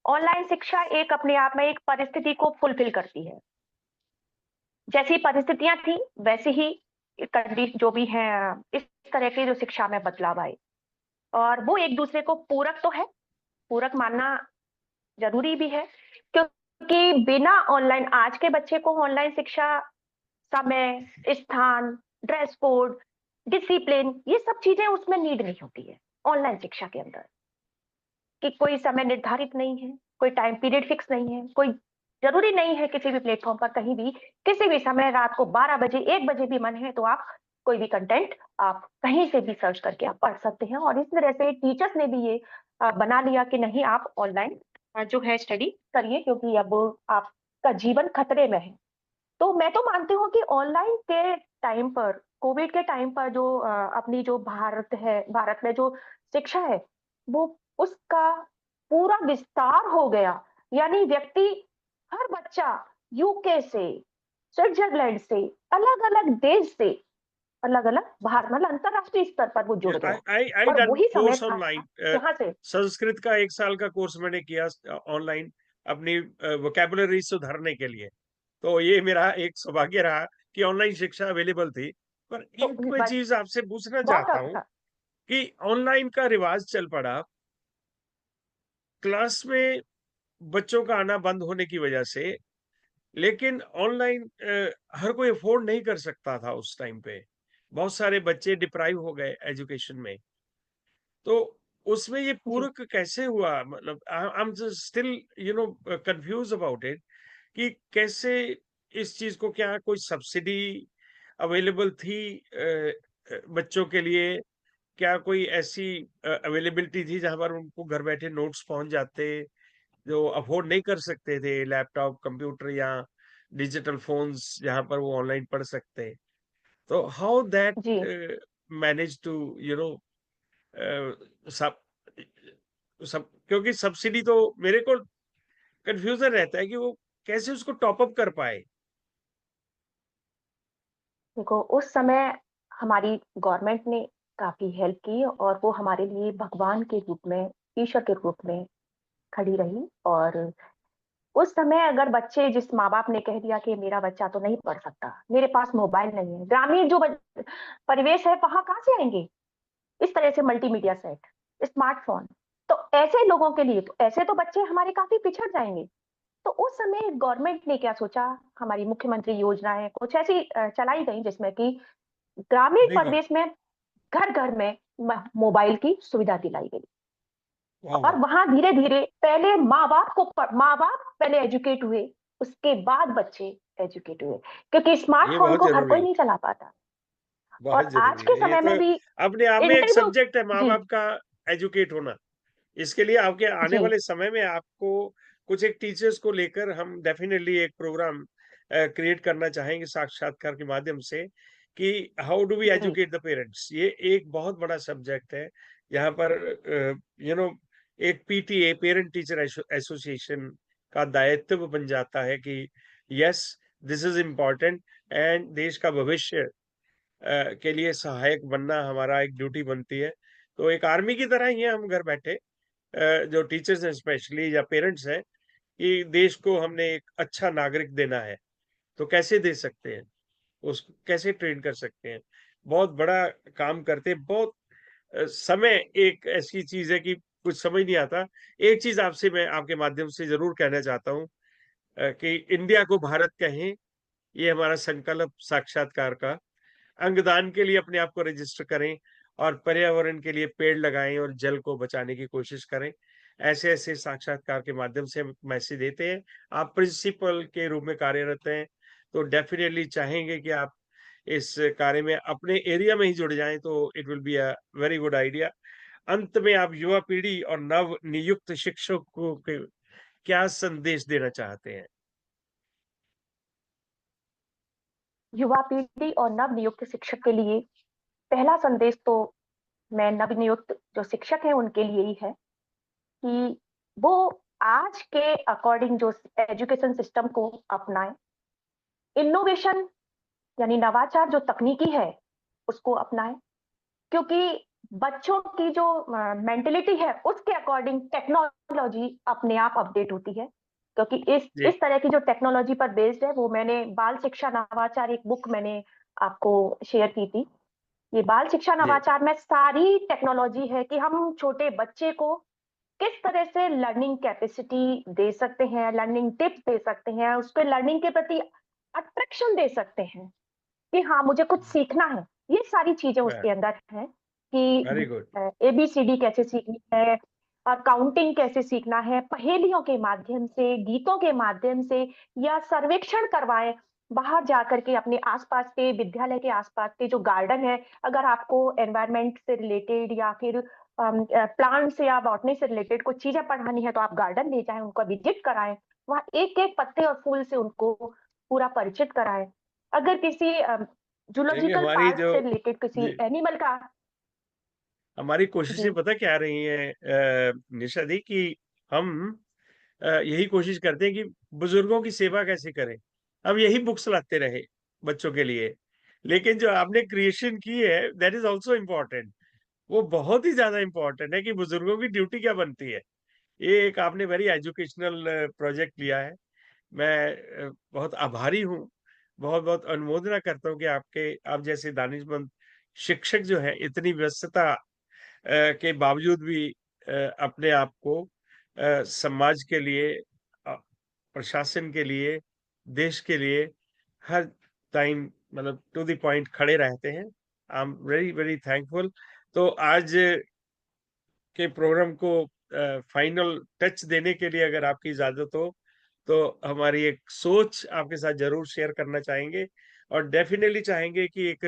Online शिक्षा एक अपने आप में एक परिस्थिति को फुलफिल करती है। जैसी परिस्थितियाँ थी, वैसे ही जो भी हैं, इस तरह की जो शिक्षा में बदलाव आए और वो एक-दूसरे को पूरक तो है, पूरक मानना ज़रूरी भी है, क्योंकि बिना ऑनलाइन आज के बच्चे को ऑनलाइन शिक्षा, समय, स्थान, ड्रेस कोड, डिसिप्लिन ये सब चीज़ें उसमें नीड नहीं होती है, ऑनलाइन शिक्षा के अंदर। कि कोई समय निर्धारित नहीं है, कोई टाइम पीरियड फिक्स नहीं है, कोई ज़रूरी नहीं है किसी भी प्लेटफ़ॉर्म पर कहीं भी, किसी भी समय रात को 12 बजे, 1 बजे भी मन है तो आप कोई भी कंटेंट आप कहीं से भी सर्च करके आप पढ़ सकते हैं और इस तरह से टीचर्स ने भी ये बना लिया कि नहीं आप ऑनलाइन जो है स्टडी करिए क्योंकि अब आपका जीवन खतरे में है। तो मैं तो मानती हूँ कि ऑनलाइन के टाइम पर, कोविड के टाइम पर जो अपनी जो भारत में जो शिक्षा है, वो उसका पूरा विस्तार हो गया। यानी व्यक्ति हर बच्चा यूके से, स्विट्ज़रलैंड से, अलग-अलग देश से, अलग-अलग बाहर मतलब अंतर्राष्ट्रीय स्तर पर वो जुड़ गया आई और डन वही समय कोर्स था ऑनलाइन। जहाँ से संस्कृत का 1 साल का कोर्स मैंने किया ऑनलाइन, अपनी वोकैबुलरी सुधारने के लिए। तो ये मेरा एक सौभाग्य रहा कि ऑनलाइन शिक्षा अवेलेबल थी। पर तो एक मैं बस चीज़ आपसे पूछना बहुत चाहता हूँ अच्छा। कि ऑनलाइन का रिवाज चल पड़ा, क्लास में बच्चों का आना बंद होने की वजह से, लेकिन ऑनलाइन हर कोई अफ़ोर्ड नहीं कर सकता था उस टाइम पे। बहुत सारे बच्चे डिप्राइव हो गए एजुकेशन में। तो उसमें ये जी। पूरक कैसे हुआ? मतलब I am just still confuse about it कि कैसे इस चीज़ को, क्या कोई सब्सिडी अवेलेबल थी बच्चों के लिए? क्या कोई ऐसी अवेलेबिलिटी थी जहाँ पर उनको घर बैठे नोट्स पहुँच जाते, जो अफ़ोर्ड नहीं कर सकते थे लैपटॉप, कंप्यूटर या डिजिटल फ़ोन्स जहाँ पर वो ऑनलाइन पढ़ सकते? तो हाउ दैट जी। मैनेज टू यू नो सब सब क्योंकि सब्सिडी तो मेरे को कन्फ्यूज़न रहता है कि वो कैसे उसको टॉप अप कर पाए? देखो, उस समय हमारी गवर्नमेंट ने काफ़ी हेल्प की और वो हमारे लिए भगवान के रूप में, ईश्वर के रूप में खड़ी रही और उस समय अगर बच्चे जिस माँ-बाप ने कह दिया कि मेरा बच्चा तो नहीं पढ़ सकता, मेरे पास मोबाइल नहीं है, ग्रामीण जो परिवेश है वहाँ कहाँ से आएँगे? इस तरह से मल्टीमीडिया सेट, स्मार्टफ़ोन, तो ऐसे लोगों के लिए तो ऐसे तो बच्चे हमारे काफ़ी पिछड़ जाएँगे। तो उस समय गवर्नमेंट ने क्या सोचा, हमारी मुख्यमंत्री योजनाएँ कुछ ऐसी चलाई गई जिसमें कि ग्रामीण वेरी गुड। परिवेश में घर-घर में मोबाइल की सुविधा दिलाई गई और वाह! वहाँ धीरे-धीरे पहले माँ-बाप पहले एजुकेट हुए, उसके बाद बच्चे एजुकेट हुए, क्योंकि ये स्मार्टफ़ोन बहुत को हर ज़रूरी कोई है, नहीं चला पाता बहुत और आज ज़रूरी के है। ये समय तो में भी अपने आप में एक इंटरव्यू सब्जेक्ट है जी, माँ-बाप का एजुकेट होना। इसके लिए आपके आने जी, वाले समय में आपको कुछ एक टीचर्स को लेकर हम डेफिनिटली एक प्रोग्राम क्रिएट करना चाहेंगे साक्षात्कार के माध्यम से कि how do we ji, educate the parents. ये एक बहुत बड़ा सब्जेक्ट है। यहाँ पर यू नो एक पीटीए, पेरेंट टीचर एसोसिएशन का दायित्व बन जाता है कि yes, this is important and देश का भविष्य के लिए सहायक बनना हमारा एक ड्यूटी बनती है। तो एक आर्मी की तरह ही है हम घर बैठे, जो टीचर्स हैं स्पेशली या पेरेंट्स हैं, कि देश को हमने एक अच्छा नागरिक देना है, तो कैसे दे सकते हैं? उसको कैसे ट्रेन कर सकते हैं? बहुत बड़ा काम करते हैं, बहुत समय एक ऐसी चीज़ है कि कुछ समझ नहीं आता। एक चीज़ आपसे मैं आपके माध्यम से ज़रूर कहना चाहता हूँ कि इंडिया को भारत कहें, ये हमारा संकल्प साक्षात्कार का। अंगदान के लिए अपने आप को रजिस्टर करें और पर्यावरण के लिए पेड़ लगाएं और जल को बचाने की कोशिश करें। ऐसे-ऐसे साक्षात्कार के माध्यम से हम मैसेज देते हैं। आप प्रिंसिपल के रूप में कार्यरत हैं, तो डेफ़िनिटली चाहेंगे कि आप इस कार्य में अपने एरिया में ही जुड़ जाएँ, तो it will be a very good idea. अंत में आप युवा पीढ़ी और नव नियुक्त शिक्षकों को क्या संदेश देना चाहते हैं? युवा पीढ़ी और नवनियुक्त शिक्षक के लिए पहला संदेश तो मैं नवनियुक्त जो शिक्षक हैं उनके लिए ही है कि वो आज के अकॉर्डिंग जो एजुकेशन सिस्टम को अपनाएं, इनोवेशन यानी नवाचार जो तकनीकी है उसको अपनाएं क्योंकि बच्चों की जो मेंटेलिटी है उसके अकॉर्डिंग टेक्नोलॉजी अपने आप अपडेट होती है, क्योंकि जी, इस तरह की जो टेक्नोलॉजी पर बेस्ड है, वो मैंने बाल शिक्षा नवाचार एक बुक मैंने आपको शेयर की थी। ये बाल शिक्षा जी, नवाचार में सारी टेक्नोलॉजी है कि हम छोटे बच्चे को किस तरह से लर्निंग कैपेसिटी दे सकते हैं, लर्निंग टिप्स दे सकते हैं, उसके लर्निंग के प्रति अट्रैक्शन दे सकते हैं कि हाँ मुझे कुछ सीखना है। ये सारी चीजें उसके अंदर हैं वेरी कि गुड। एबीसीडी कैसे सीखनी है और काउंटिंग कैसे सीखना है, पहेलियों के माध्यम से, गीतों के माध्यम से, या सर्वेक्षण करवाएं बाहर जाकर के अपने आसपास के विद्यालय के आसपास के जो गार्डन है। अगर आपको एनवायरनमेंट से रिलेटेड या फिर प्लांट्स या बॉटनी से रिलेटेड कुछ चीजें पढ़ानी है तो आप गार्डन ले जाएं, उनको विजिट कराएं, वहाँ एक एक पत्ते और फूल से उनको पूरा परिचित कराएं। अगर किसी देखिए जूलॉजिकल हमारी पार्क जो से रिलेटेड किसी जी, एनिमल का। हमारी जी कोशिशें पता क्या रही हैं निशा दी कि हम यही कोशिश करते हैं कि बुजुर्गों की सेवा कैसे करें। हम यही बुक्स लाते रहे बच्चों के लिए, लेकिन जो आपने क्रिएशन की है दैट इज ऑल्सो इम्पोर्टेंट। वो बहुत ही ज्यादा इम्पोर्टेंट है कि बुजुर्गों की ड्यूटी क्या बनती है। ये एक आपने वेरी एजुकेशनल प्रोजेक्ट लिया है। मैं बहुत आभारी हूँ, बहुत बहुत अनुमोदना करता हूँ कि आपके आप जैसे दानिशमंद शिक्षक जो है इतनी व्यस्तता के बावजूद भी अपने आप को समाज के लिए, अ, प्रशासन के लिए, देश के लिए हर टाइम मतलब टू द पॉइंट खड़े रहते हैं। I am very very thankful. तो आज के प्रोग्राम को फाइनल टच देने के लिए अगर आपकी इजाजत हो तो हमारी एक सोच आपके साथ जरूर शेयर करना चाहेंगे, और डेफिनेटली चाहेंगे कि एक